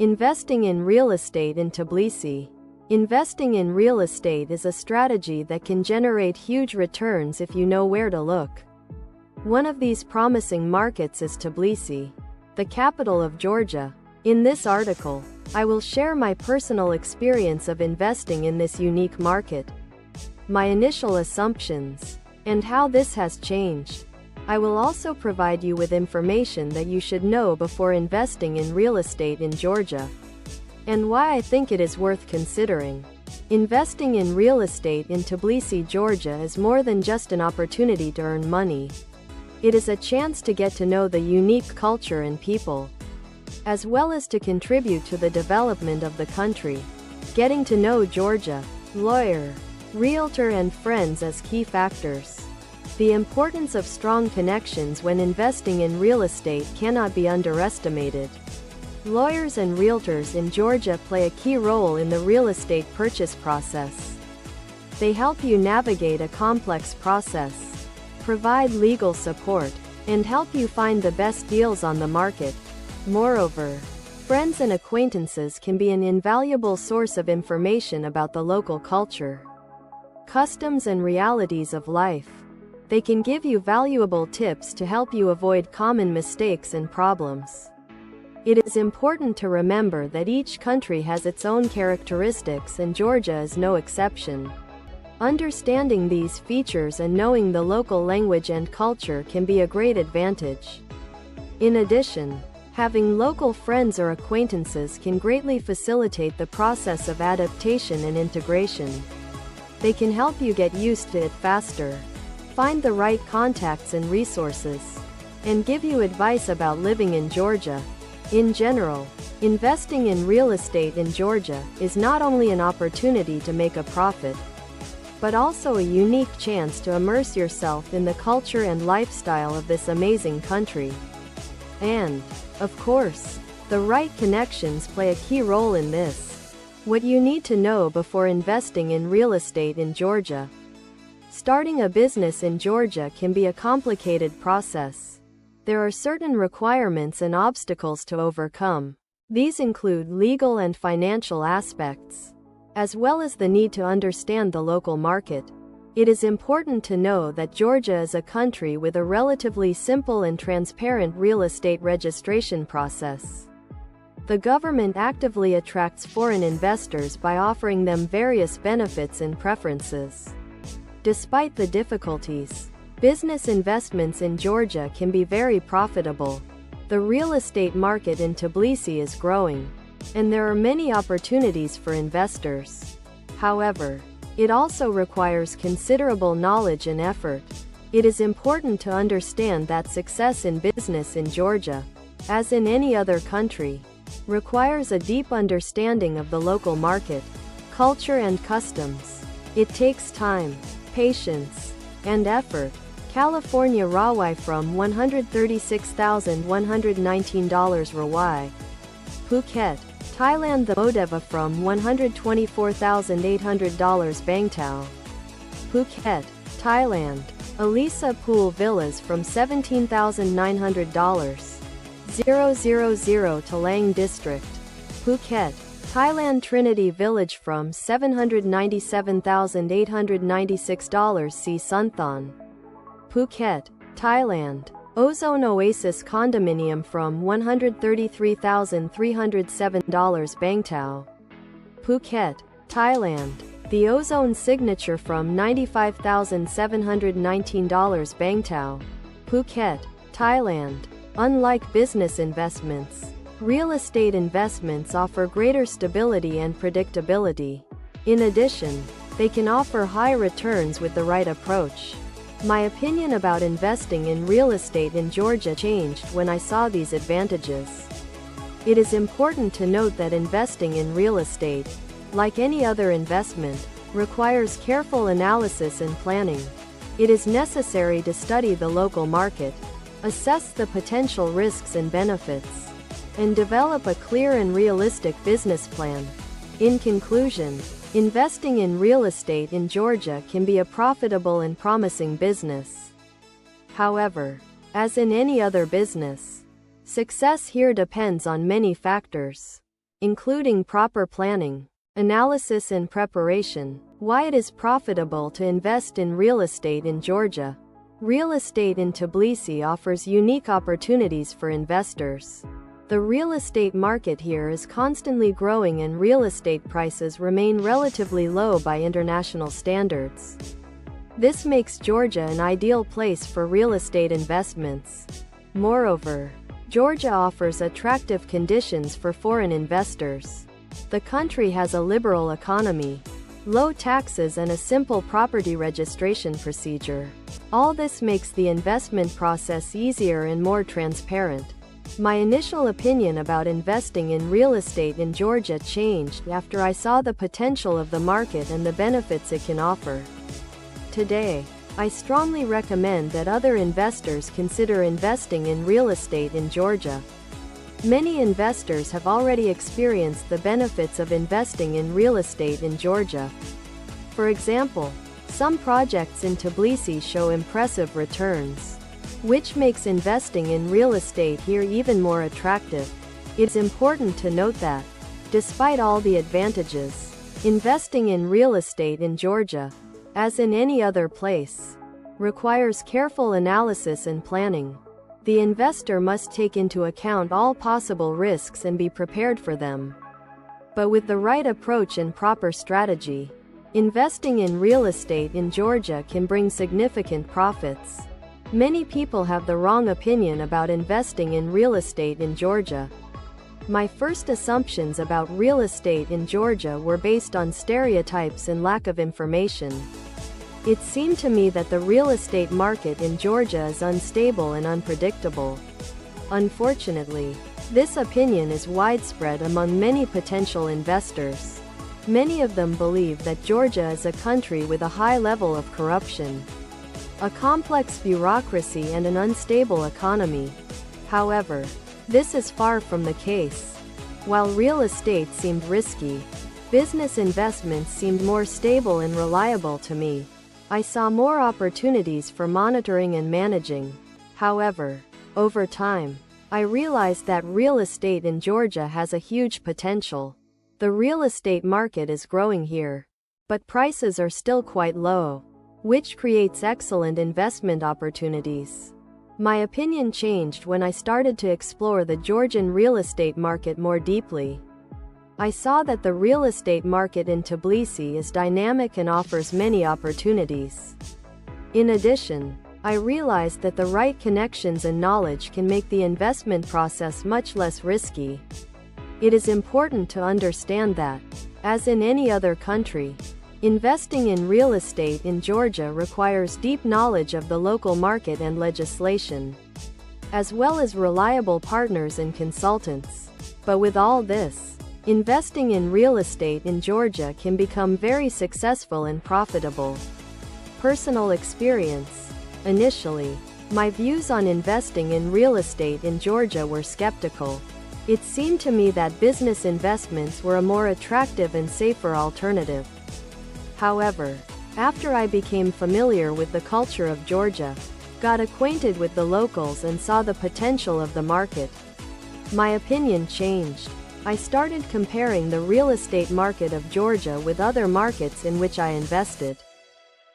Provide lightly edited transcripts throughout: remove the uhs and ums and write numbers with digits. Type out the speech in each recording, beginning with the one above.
Investing in real estate in Tbilisi. Investing in real estate is a strategy that can generate huge returns if you know where to look. One of these promising markets is Tbilisi, the capital of Georgia. In this article, I will share my personal experience of investing in this unique market, my initial assumptions, and how this has changed. I will also provide you with information that you should know before investing in real estate in Georgia, and why I think it is worth considering. Investing in real estate in Tbilisi, Georgia is more than just an opportunity to earn money. It is a chance to get to know the unique culture and people, as well as to contribute to the development of the country. Getting to know Georgia, lawyer, realtor and friends as key factors. The importance of strong connections when investing in real estate cannot be underestimated. Lawyers and realtors in Georgia play a key role in the real estate purchase process. They help you navigate a complex process, provide legal support, and help you find the best deals on the market. Moreover, friends and acquaintances can be an invaluable source of information about the local culture, customs and realities of life. They can give you valuable tips to help you avoid common mistakes and problems. It is important to remember that each country has its own characteristics and Georgia is no exception. Understanding these features and knowing the local language and culture can be a great advantage. In addition, having local friends or acquaintances can greatly facilitate the process of adaptation and integration. They can help you get used to it faster, find the right contacts and resources, and give you advice about living in Georgia. In general, investing in real estate in Georgia is not only an opportunity to make a profit, but also a unique chance to immerse yourself in the culture and lifestyle of this amazing country. And, of course, the right connections play a key role in this. What you need to know before investing in real estate in Georgia. Starting a business in Georgia can be a complicated process. There are certain requirements and obstacles to overcome. These include legal and financial aspects, as well as the need to understand the local market. It is important to know that Georgia is a country with a relatively simple and transparent real estate registration process. The government actively attracts foreign investors by offering them various benefits and preferences. Despite the difficulties, business investments in Georgia can be very profitable. The real estate market in Tbilisi is growing, and there are many opportunities for investors. However, it also requires considerable knowledge and effort. It is important to understand that success in business in Georgia, as in any other country, requires a deep understanding of the local market, culture and customs. It takes time, patience, and effort. California Rawai from $136,119 Rawai. Phuket, Thailand the Modeva from $124,800 Bangtao. Phuket, Thailand, Elisa Pool Villas from $17,900. 000 Talang District. Phuket, Thailand Trinity Village from $797,896 Si Sunthon. Phuket, Thailand, Ozone Oasis Condominium from $133,307 Bangtao. Phuket, Thailand, the Ozone Signature from $95,719 Bangtao. Phuket, Thailand. Unlike business investments, real estate investments offer greater stability and predictability. In addition, they can offer high returns with the right approach. My opinion about investing in real estate in Georgia changed when I saw these advantages. It is important to note that investing in real estate, like any other investment, requires careful analysis and planning. It is necessary to study the local market, assess the potential risks and benefits, and develop a clear and realistic business plan. In conclusion, investing in real estate in Georgia can be a profitable and promising business. However, as in any other business, success here depends on many factors. including proper planning, analysis and preparation. Why it is profitable to invest in real estate in Georgia. Real estate in Tbilisi offers unique opportunities for investors. The real estate market here is constantly growing and real estate prices remain relatively low by international standards. This makes Georgia an ideal place for real estate investments. Moreover, Georgia offers attractive conditions for foreign investors. The country has a liberal economy, low taxes and a simple property registration procedure. All this makes the investment process easier and more transparent. My initial opinion about investing in real estate in Georgia changed after I saw the potential of the market and the benefits it can offer. Today, I strongly recommend that other investors consider investing in real estate in Georgia. Many investors have already experienced the benefits of investing in real estate in Georgia. For example, some projects in Tbilisi show impressive returns, which makes investing in real estate here even more attractive. It's important to note that, despite all the advantages, investing in real estate in Georgia, as in any other place, requires careful analysis and planning. The investor must take into account all possible risks and be prepared for them. But with the right approach and proper strategy, investing in real estate in Georgia can bring significant profits. Many people have the wrong opinion about investing in real estate in Georgia. My first assumptions about real estate in Georgia were based on stereotypes and lack of information. It seemed to me that the real estate market in Georgia is unstable and unpredictable. Unfortunately, this opinion is widespread among many potential investors. Many of them believe that Georgia is a country with a high level of corruption, a complex bureaucracy and an unstable economy. However, this is far from the case. While real estate seemed risky, business investments seemed more stable and reliable to me. I saw more opportunities for monitoring and managing. However, over time, I realized that real estate in Georgia has a huge potential. The real estate market is growing here, but prices are still quite low, which creates excellent investment opportunities. My opinion changed when I started to explore the Georgian real estate market more deeply. I saw that the real estate market in Tbilisi is dynamic and offers many opportunities. In addition, I realized that the right connections and knowledge can make the investment process much less risky. It is important to understand that, as in any other country, investing in real estate in Georgia requires deep knowledge of the local market and legislation, as well as reliable partners and consultants. But with all this, investing in real estate in Georgia can become very successful and profitable. Personal experience. Initially, my views on investing in real estate in Georgia were skeptical. It seemed to me that business investments were a more attractive and safer alternative. However, after I became familiar with the culture of Georgia, got acquainted with the locals and saw the potential of the market, my opinion changed. I started comparing the real estate market of Georgia with other markets in which I invested,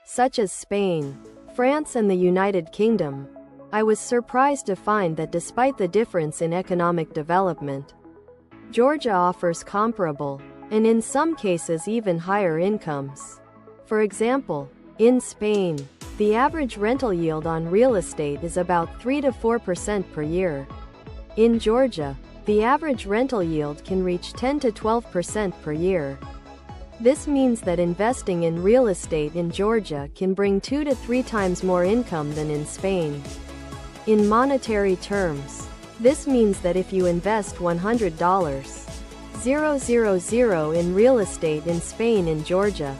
such as Spain, France and the United Kingdom. I was surprised to find that despite the difference in economic development, Georgia offers comparable, and in some cases even higher incomes. For example, in Spain, the average rental yield on real estate is about 3 to 4% per year. In Georgia, the average rental yield can reach 10 to 12% per year. This means that investing in real estate in Georgia can bring 2 to 3 times more income than in Spain. In monetary terms, this means that if you invest $100,000 in real estate in Spain and Georgia,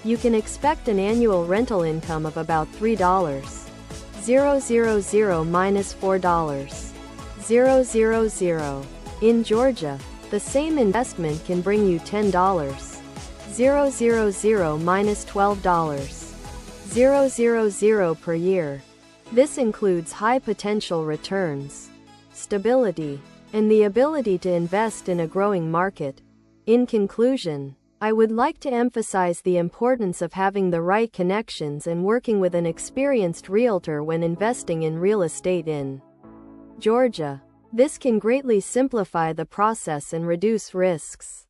you can expect an annual rental income of about $3,000 minus $4,000. In Georgia, the same investment can bring you $10,000 minus $12,000 per year. This includes high potential returns, stability, and the ability to invest in a growing market. In conclusion, I would like to emphasize the importance of having the right connections and working with an experienced realtor when investing in real estate in Georgia. This can greatly simplify the process and reduce risks.